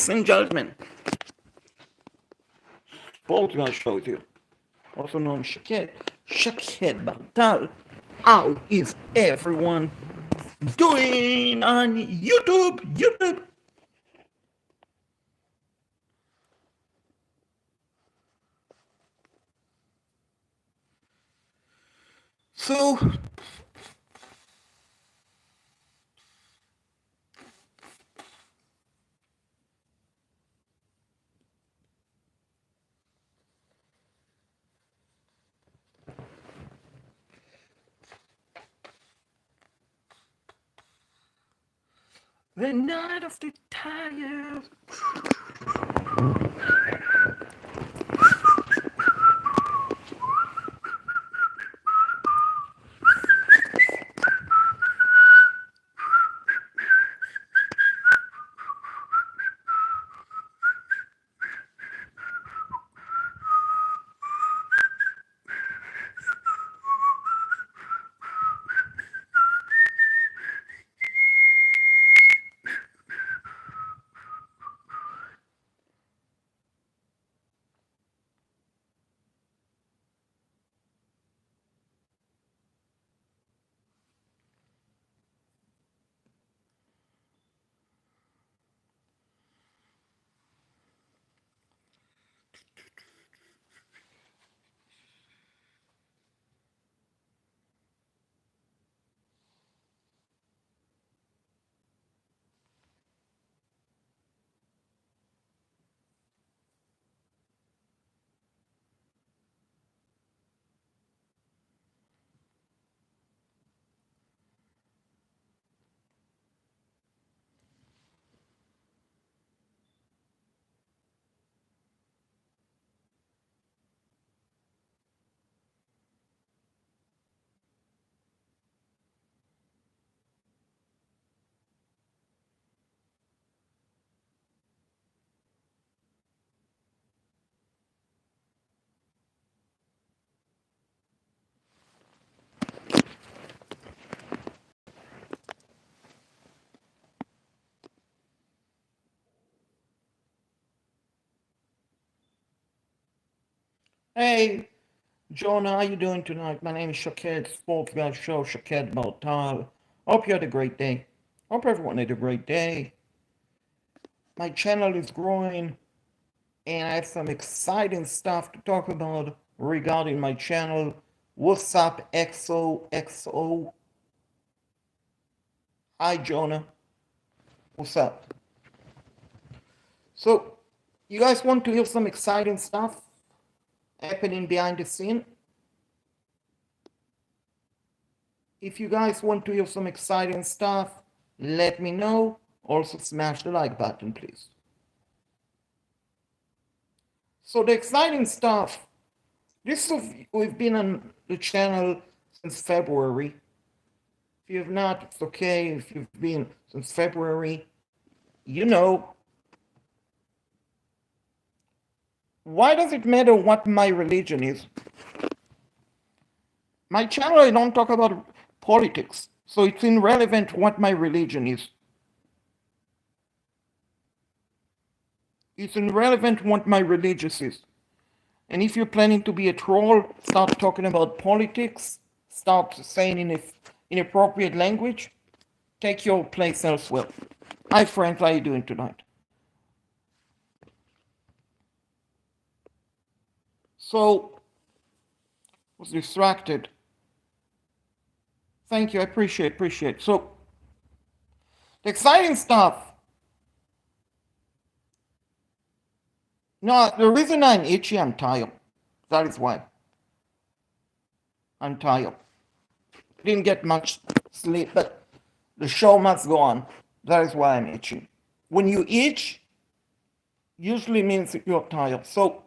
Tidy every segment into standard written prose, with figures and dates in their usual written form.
ladies and gentlemen, Paul's gonna show it you. Also known as Shaked Bantal. How is everyone doing on YouTube? So, the night of the tired. Hey, Jonah, how you doing tonight? My name is Shaked, Sports Guy Show, Shaked Baltal. Hope you had a great day. Hope everyone had a great day. My channel is growing, and I have some exciting stuff to talk about regarding my channel. What's up, XOXO? Hi, Jonah. What's up? So, you guys want to hear some exciting stuff happening behind the scene? If you guys want to hear some exciting stuff, let me know. Also, smash the like button, please. So, the exciting stuff, we've been on the channel since February. If you have not, it's okay. If you've been since February, you know. Why does it matter what my religion is? My channel, I don't talk about politics, so it's irrelevant what my religion is. It's irrelevant what my religious is. And if you're planning to be a troll, start talking about politics, start saying inappropriate language, take your place elsewhere. Hi, Frank, how are you doing tonight? So, was distracted. Thank you, I appreciate. So, the exciting stuff. No, the reason I'm itchy, I'm tired. That is why. I'm tired. Didn't get much sleep, but the show must go on. That is why I'm itchy. When you itch, usually means that you're tired. So,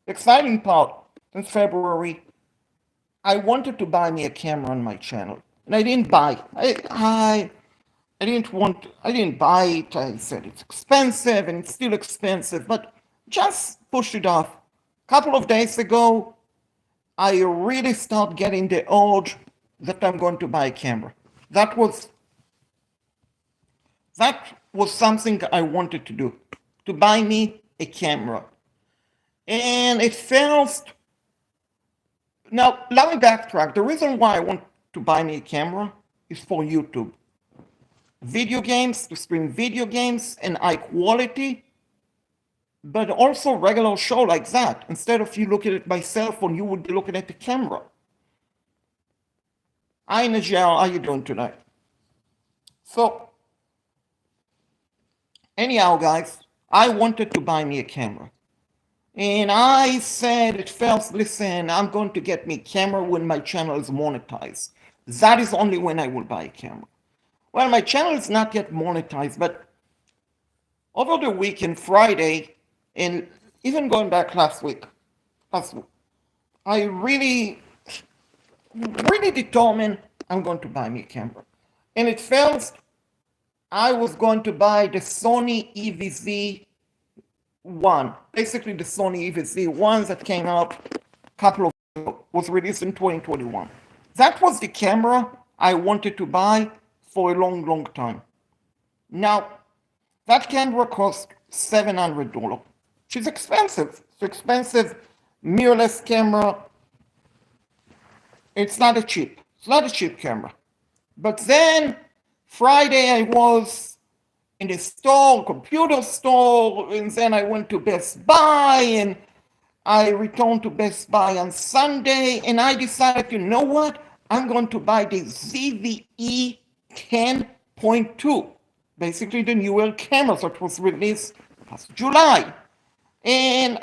exciting part, since February, I wanted to buy me a camera on my channel. And I didn't buy. I didn't buy it. I said it's expensive and it's still expensive, but just pushed it off. A couple of days ago, I really started getting the urge that I'm going to buy a camera. That was something I wanted to do, to buy me a camera. And at first, now let me backtrack. The reason why I want to buy me a camera is for YouTube. Video games, to stream video games in high quality, but also regular show like that. Instead of you looking at my cell phone, you would be looking at the camera. Hi, Nigel, how you doing tonight? So, anyhow, guys, I wanted to buy me a camera. And I said at first, listen, I'm going to get me a camera when my channel is monetized. That is only when I will buy a camera. Well, my channel is not yet monetized, but over the weekend, Friday, and even going back last week, I really determined I'm going to buy me a camera. And at first, I was going to buy the Sony EVZ-1, basically the Sony EVZ-1 that came out a couple of years ago, was released in 2021. That was the camera I wanted to buy for a long, long time. Now, that camera cost $700, which is expensive. It's expensive mirrorless camera. It's not a cheap camera. But then Friday I was in the store, computer store, and then I went to Best Buy, and I returned to Best Buy on Sunday, and I decided, you know what? I'm going to buy the ZVE 10.2, basically the newer camera that was released last July. And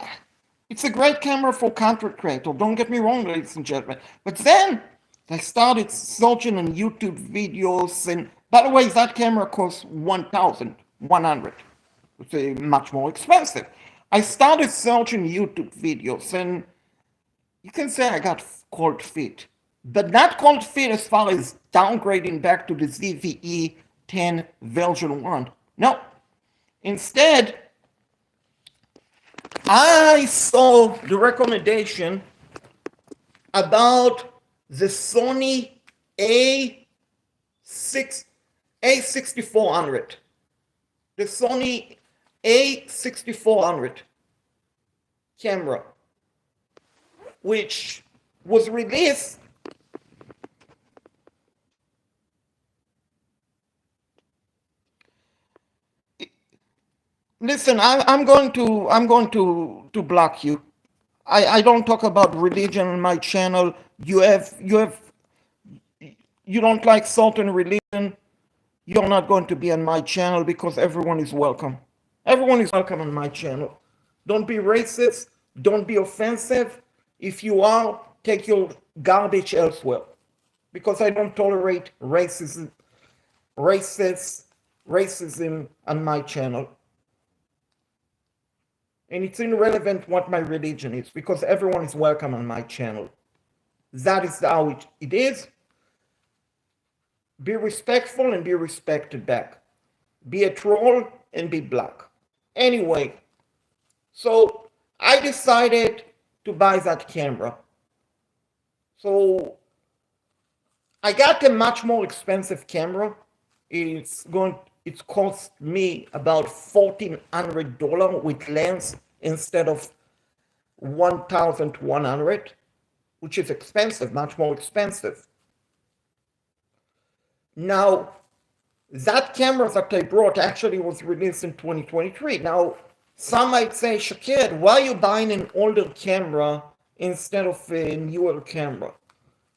it's a great camera for content creator, don't get me wrong, ladies and gentlemen. But then I started searching on YouTube videos, and by the way, that camera costs $1,100, which is much more expensive. I started searching YouTube videos, and you can say I got cold feet, but not cold feet as far as downgrading back to the ZVE 10 version 1. No, instead, I saw the recommendation about the Sony A6400. The Sony A6400 camera, which was released Listen, I'm going to block you. I don't talk about religion on my channel. You don't like certain religion, you're not going to be on my channel, because everyone is welcome. Everyone is welcome on my channel. Don't be racist. Don't be offensive. If you are, take your garbage elsewhere, because I don't tolerate racism on my channel. And it's irrelevant what my religion is, because everyone is welcome on my channel. That is how it is. Be respectful and be respected back. Be a troll and be black. Anyway, so I decided to buy that camera. So I got a much more expensive camera. It's cost me about $1,400 with lens instead of $1,100, which is expensive, much more expensive. Now, that camera that I brought actually was released in 2023. Now, some might say, Shakir, why are you buying an older camera instead of a newer camera?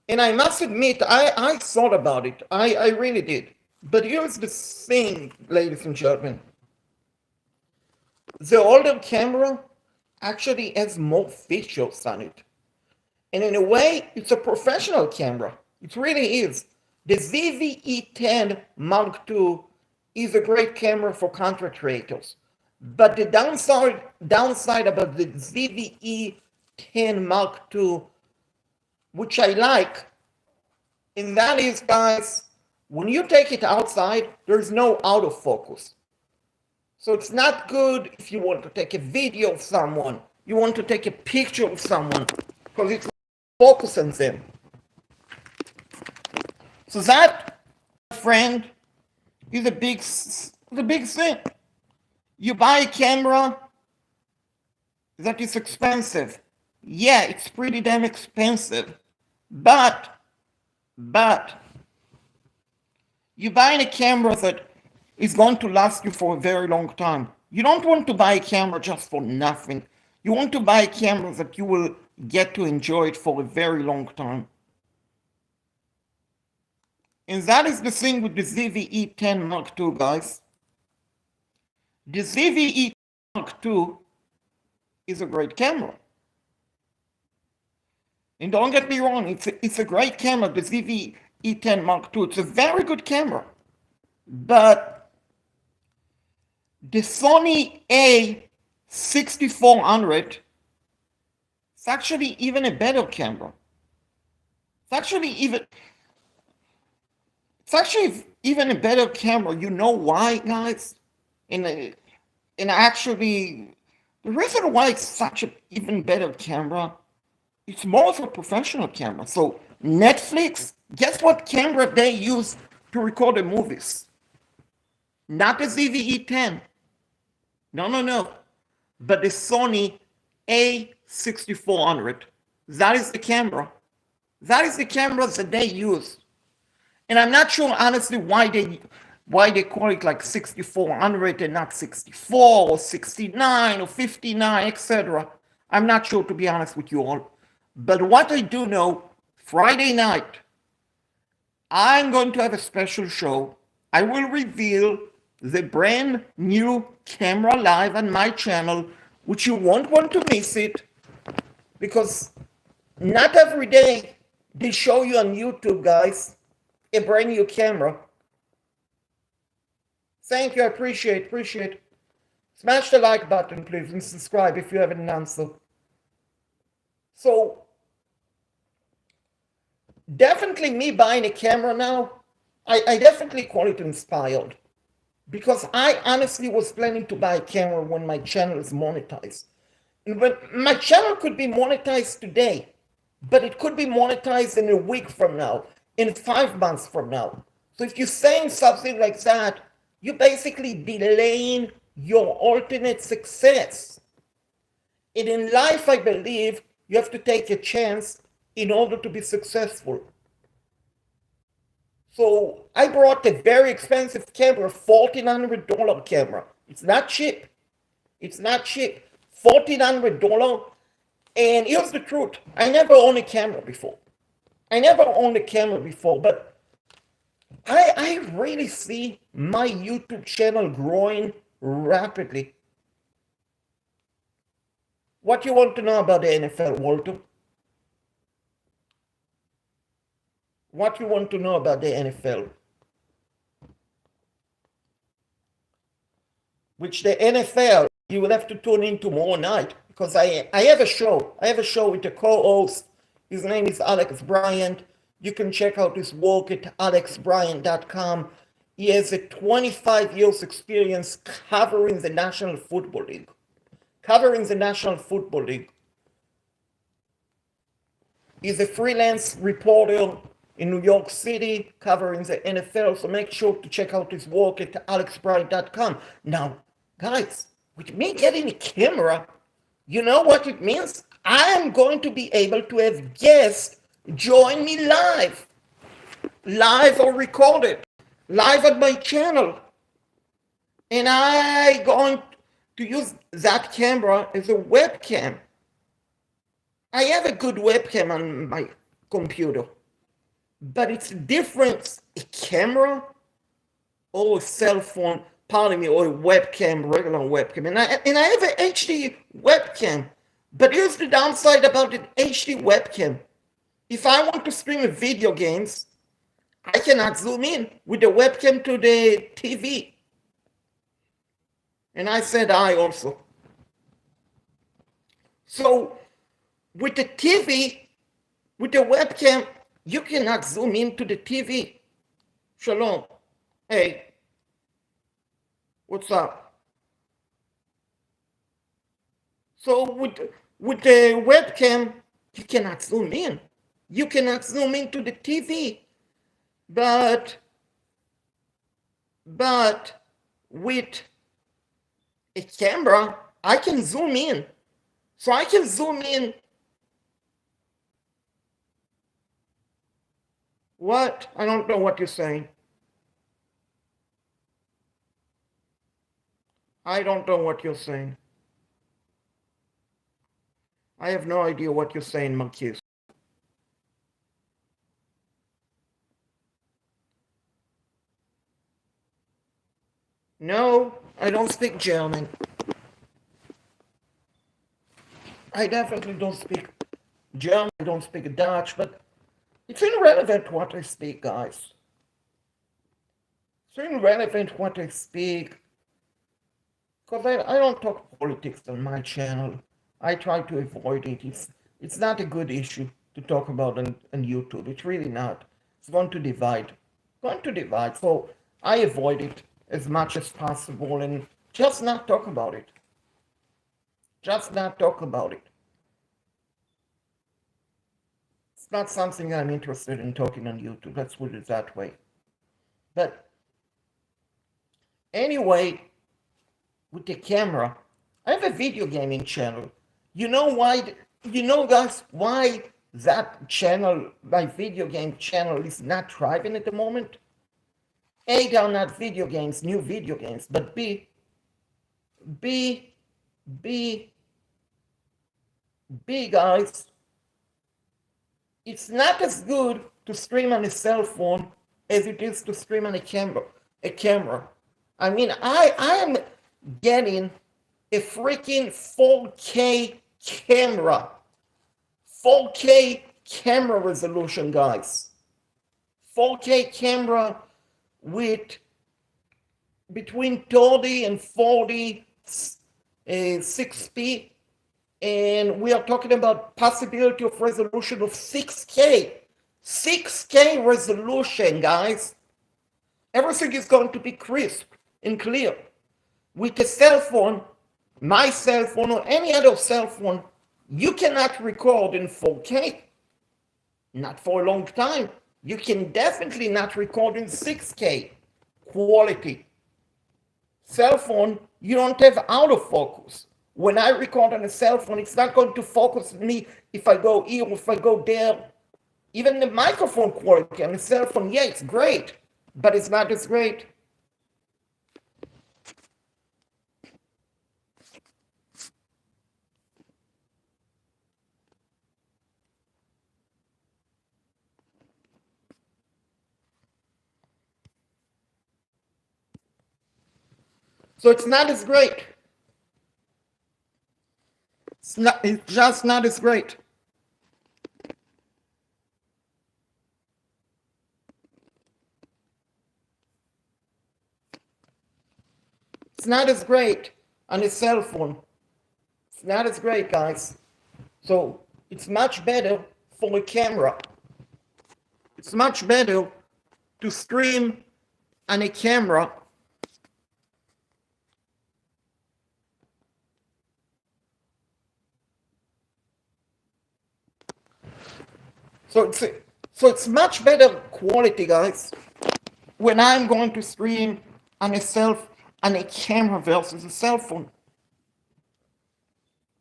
And I must admit, I thought about it. I really did. But here's the thing, ladies and gentlemen. The older camera actually has more features on it. And in a way, it's a professional camera. It really is. The ZVE-10 Mark II is a great camera for content creators. But the downside about the ZVE-10 Mark II, which I like, and that is, guys, when you take it outside, there's no autofocus. So it's not good if you want to take a video of someone, you want to take a picture of someone, because it's focusing them. So that, friend, is a big thing. You buy a camera that is expensive. Yeah, it's pretty damn expensive. But you're buying a camera that is going to last you for a very long time. You don't want to buy a camera just for nothing. You want to buy a camera that you will get to enjoy it for a very long time. And that is the thing with the ZV-E10 Mark II, guys. The ZV-E10 Mark II is a great camera. And don't get me wrong, it's a great camera, the ZV-E10 Mark II. It's a very good camera. But the Sony A6400 is actually even a better camera. It's actually even a better camera. You know why, guys? And actually, the reason why it's such an even better camera, it's more of a professional camera. So Netflix, guess what camera they use to record the movies? Not the ZV-E10. No. But the Sony A6400. That is the camera. That is the camera that they use. And I'm not sure, honestly, why they call it like 6400 and not 64 or 69 or 59, etc. I'm not sure, to be honest with you all. But what I do know, Friday night, I'm going to have a special show. I will reveal the brand new camera live on my channel, which you won't want to miss it, because not every day they show you on YouTube, guys, a brand new camera. Thank you, I appreciate. Smash the like button, please, and subscribe if you haven't done so. So, definitely me buying a camera now, I definitely call it inspired. Because I honestly was planning to buy a camera when my channel is monetized. And when my channel could be monetized today, but it could be monetized in a week from now, in 5 months from now. So if you're saying something like that, you're basically delaying your ultimate success. And in life, I believe, you have to take a chance in order to be successful. So I brought a very expensive camera, $1,400 camera. It's not cheap. $1,400. And here's the truth. I never owned a camera before. But I really see my YouTube channel growing rapidly. What you want to know about the NFL, Walter? What you want to know about the NFL? Which the NFL, you will have to tune in tomorrow night, because I have a show. I have a show with a co-host. His name is Alex Bryant. You can check out his work at alexbryant.com. He has a 25 years experience covering the National Football League. He's a freelance reporter in New York City covering the NFL, so make sure to check out his work at alexbryant.com. Now, guys, with me getting a camera, you know what it means? I am going to be able to have guests join me live or recorded, live on my channel. And I'm going to use that camera as a webcam. I have a good webcam on my computer, but it's different, a camera or a cell phone, or a webcam, regular webcam. And I have an HD webcam, but here's the downside about an HD webcam. If I want to stream video games, I cannot zoom in with the webcam to the TV. And I said I also. So with the TV, with the webcam, you cannot zoom into the TV. Shalom. Hey, what's up? So with the webcam, you cannot zoom in. You cannot zoom into the TV. But with a camera, I can zoom in. So I can zoom in. What? I don't know what you're saying. I don't know what you're saying. I have no idea what you're saying, Marquise. No, I don't speak German. I definitely don't speak German, I don't speak Dutch, but it's irrelevant what I speak, guys. It's irrelevant what I speak, because I don't talk politics on my channel. I try to avoid it. It's not a good issue to talk about on YouTube. It's really not. It's going to divide. Going to divide. So I avoid it as much as possible and just not talk about it. Just not talk about it. It's not something I'm interested in talking on YouTube. Let's put it that way. But anyway, with the camera, I have a video gaming channel. You know why? You know, guys, why that channel, my video game channel, is not thriving at the moment? A, they are not video games, new video games, but B, guys, it's not as good to stream on a cell phone as it is to stream on a camera. I mean, I am getting a freaking 4K camera. 4K camera resolution, guys. 4K camera with between 30 and 40 6p, and we are talking about possibility of resolution of 6K. 6K resolution, guys. Everything is going to be crisp and clear. With a cell phone, my cell phone or any other cell phone, you cannot record in 4K. Not for a long time. You can definitely not record in 6K quality. Cell phone, you don't have autofocus. When I record on a cell phone, it's not going to focus me if I go here or if I go there. Even the microphone quality on a cell phone, yeah, it's great, but it's not as great. So it's not as great. It's just not as great. It's not as great on a cell phone. It's not as great, guys. So it's much better for a camera. It's much better to stream on a camera. So it's much better quality, guys, when I'm going to stream on a camera versus a cell phone.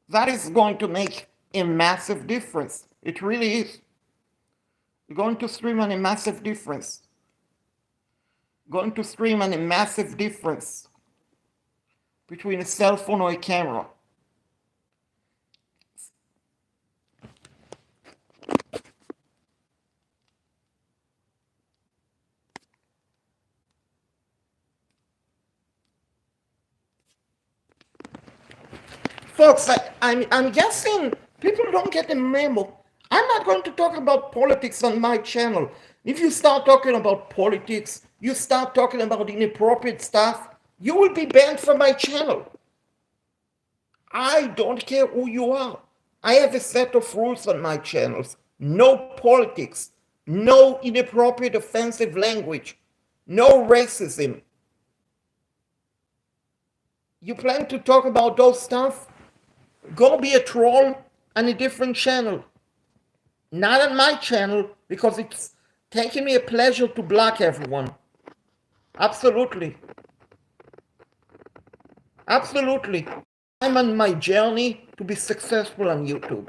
That is going to make a massive difference. It really is. You're going to stream on a massive difference. Going to stream on a massive difference between a cell phone or a camera. Folks, I'm guessing people don't get the memo. I'm not going to talk about politics on my channel. If you start talking about politics, you start talking about inappropriate stuff, you will be banned from my channel. I don't care who you are. I have a set of rules on my channels. No politics, no inappropriate offensive language, no racism. You plan to talk about those stuff? Go be a troll on a different channel. Not on my channel, because it's taking me a pleasure to block everyone. Absolutely. Absolutely. I'm on my journey to be successful on YouTube.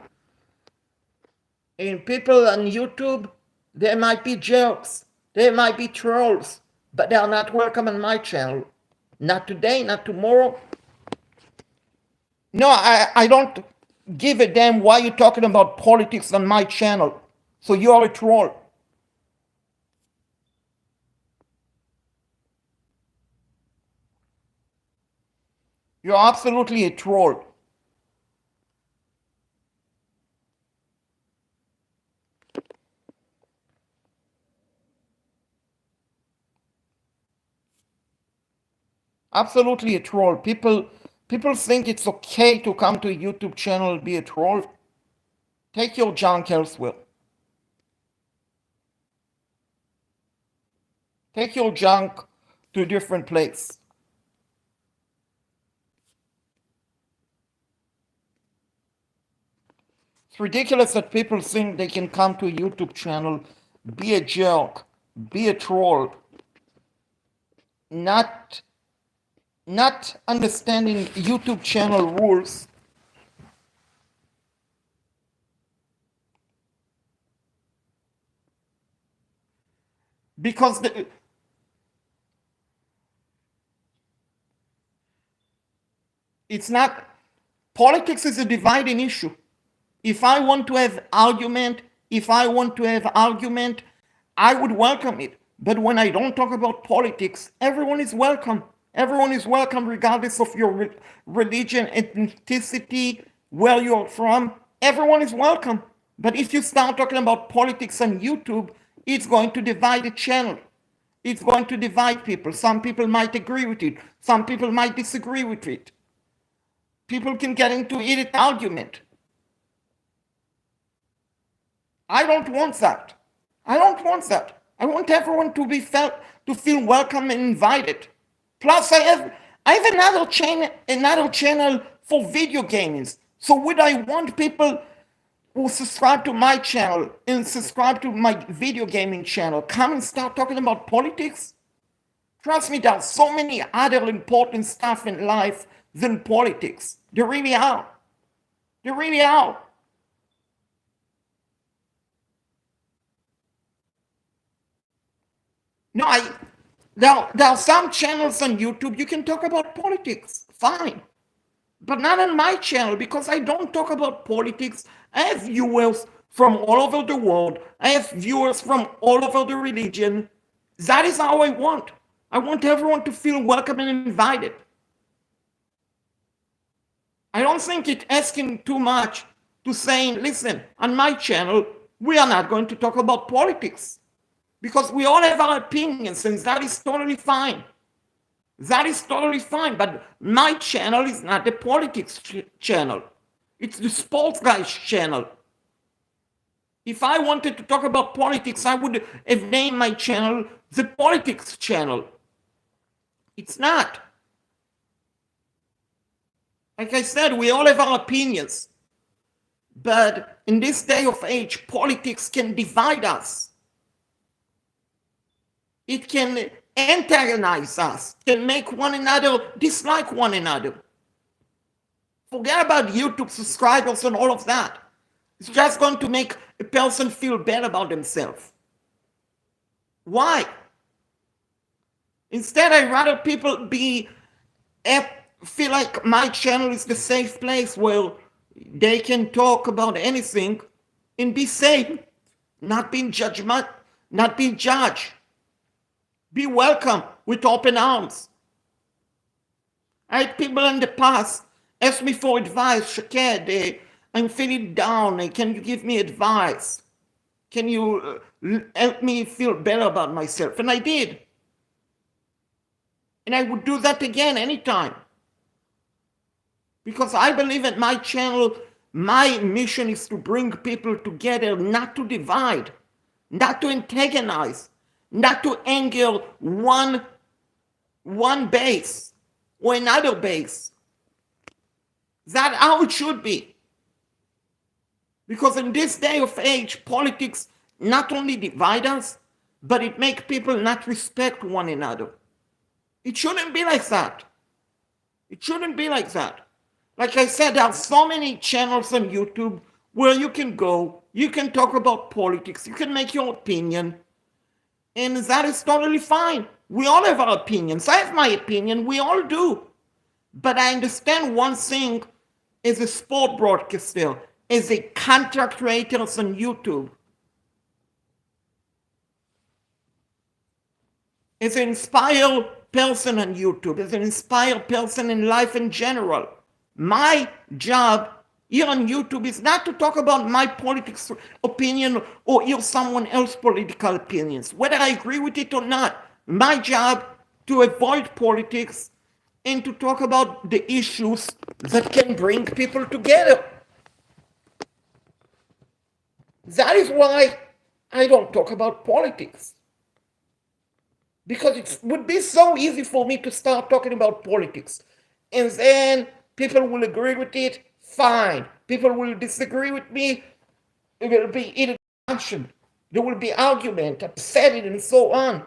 And people on YouTube, they might be jerks, they might be trolls, but they are not welcome on my channel. Not today, not tomorrow. No, I don't give a damn why you're talking about politics on my channel. So you're a troll. You're absolutely a troll. Absolutely a troll. People think it's okay to come to a YouTube channel and be a troll. Take your junk elsewhere. Take your junk to a different place. It's ridiculous that people think they can come to a YouTube channel, be a jerk, be a troll, not understanding YouTube channel rules. Because it's not, politics is a dividing issue. If I want to have argument, I would welcome it. But when I don't talk about politics, everyone is welcome. Everyone is welcome regardless of your religion, ethnicity, where you're from. Everyone is welcome. But if you start talking about politics on YouTube, it's going to divide the channel. It's going to divide people. Some people might agree with it. Some people might disagree with it. People can get into heated argument. I don't want that. I don't want that. I want everyone to feel welcome and invited. Plus, I have another channel for video games. So would I want people who subscribe to my channel and subscribe to my video gaming channel come and start talking about politics? Trust me, there's so many other important stuff in life than politics. There really are. There really are. No, there are some channels on YouTube you can talk about politics, fine, but not on my channel because I don't talk about politics. I have viewers from all over the world. I have viewers from all over the religion. That is how I want. I want everyone to feel welcome and invited. I don't think it's asking too much to saying, listen, on my channel, we are not going to talk about politics. Because we all have our opinions, and that is totally fine. That is totally fine. But my channel is not the politics channel. It's the sports guys channel. If I wanted to talk about politics, I would have named my channel the politics channel. It's not. Like I said, we all have our opinions. But in this day of age, politics can divide us. It can antagonize us, can make one another dislike one another. Forget about YouTube subscribers and all of that. It's just going to make a person feel bad about themselves. Why? Instead, I'd rather people feel like my channel is the safe place where they can talk about anything and be safe, not being judgment, not being judged. Be welcome with open arms. I had people in the past ask me for advice. Shaked, I'm feeling down. Can you give me advice? Can you help me feel better about myself? And I did. And I would do that again anytime. Because I believe at my channel, my mission is to bring people together, not to divide, not to antagonize, not to anger one base or another base. That's how it should be. Because in this day of age, politics not only divide us, but it makes people not respect one another. It shouldn't be like that. It shouldn't be like that. Like I said, there are so many channels on YouTube where you can go, you can talk about politics, you can make your opinion, and that is totally fine. We all have our opinions. I have my opinion, we all do. But I understand one thing as a sport broadcaster, as a content creator on YouTube, as an inspired person on YouTube, as an inspired person in life in general. My job here on YouTube is not to talk about my politics opinion or hear someone else's political opinions, whether I agree with it or not. My job to avoid politics and to talk about the issues that can bring people together. That is why I don't talk about politics. Because it would be so easy for me to start talking about politics. And then people will agree with it, fine. People will disagree with me, it will be heated discussion. There will be argument, upsetting, and so on.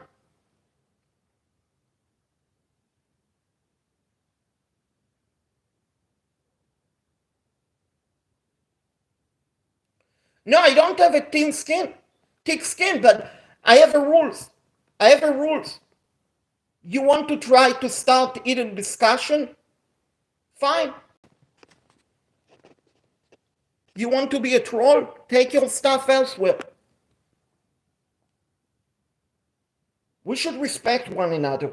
No, I don't have a thick skin, but I have the rules. I have the rules. You want to try to start heated discussion? Fine. You want to be a troll? Take your stuff elsewhere. We should respect one another.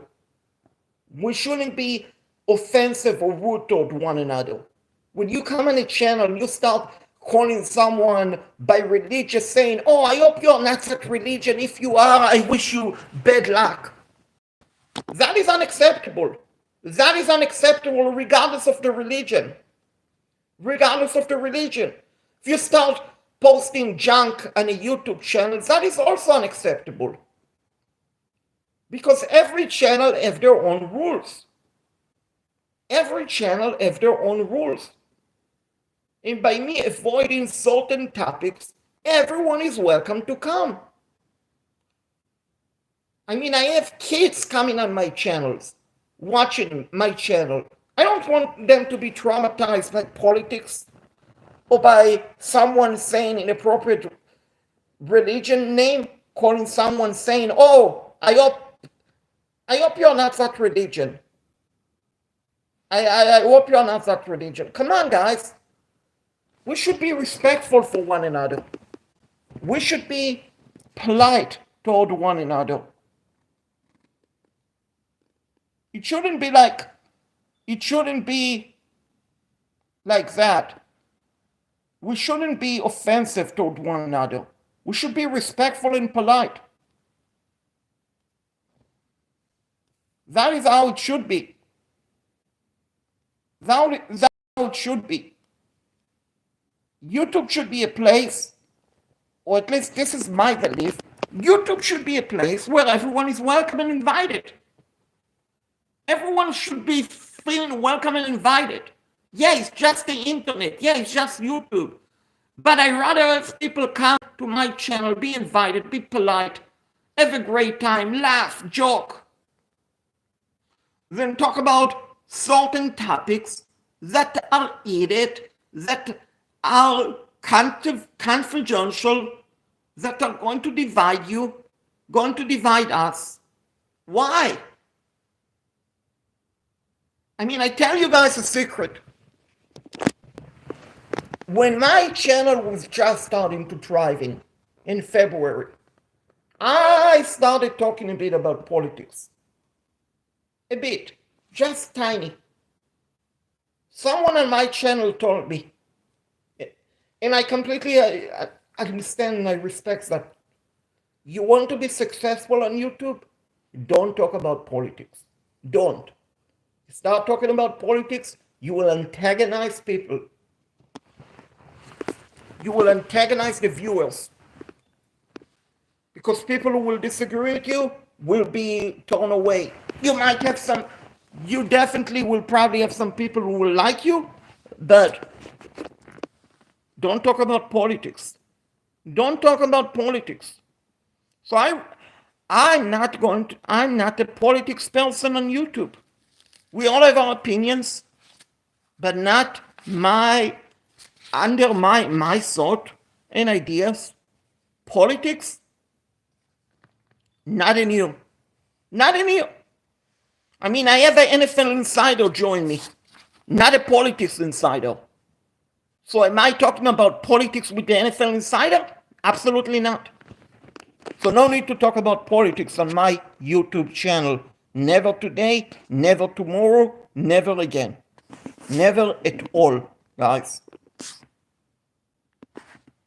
We shouldn't be offensive or rude toward one another. When you come on a channel and you start calling someone by religion, saying, oh, I hope you're not that religion. If you are, I wish you bad luck. That is unacceptable. That is unacceptable regardless of the religion. Regardless of the religion. If you start posting junk on a YouTube channel, that is also unacceptable. Because every channel have their own rules. Every channel have their own rules. And by me avoiding certain topics, everyone is welcome to come. I mean, I have kids coming on my channels, watching my channel. I don't want them to be traumatized by politics or by someone saying inappropriate religion name, calling someone saying, oh, I hope you're not that religion. I hope you're not that religion. Come on, guys. We should be respectful for one another. We should be polite toward one another. It shouldn't be like that. We shouldn't be offensive toward one another. We should be respectful and polite. That is how it should be. That's how it should be. YouTube should be a place, or at least this is my belief, YouTube should be a place where everyone is welcome and invited. Everyone should be feeling welcome and invited. Yeah, it's just the internet. Yeah, it's just YouTube. But I rather have people come to my channel, be invited, be polite, have a great time, laugh, joke, than talk about certain topics that are heated, that are confidential, that are going to divide you, going to divide us. Why? I mean, I tell you guys a secret. When my channel was just starting to thriving in February, I started talking a bit about politics. A bit, just tiny. Someone on my channel told me, and I completely understand and I respect that. You want to be successful on YouTube? Don't talk about politics. Don't. Start talking about politics, you will antagonize people. You will antagonize the viewers. Because people who will disagree with you will be torn away. You might have some, you definitely will probably have some people who will like you, but don't talk about politics. Don't talk about politics. So I'm not a politics person on YouTube. We all have our opinions, but not under my thought and ideas. Politics, not in here. Not in here. I mean, I have an NFL insider join me, not a politics insider. So am I talking about politics with the NFL insider? Absolutely not. So no need to talk about politics on my YouTube channel. Never today, never tomorrow, never again. Never at all, guys.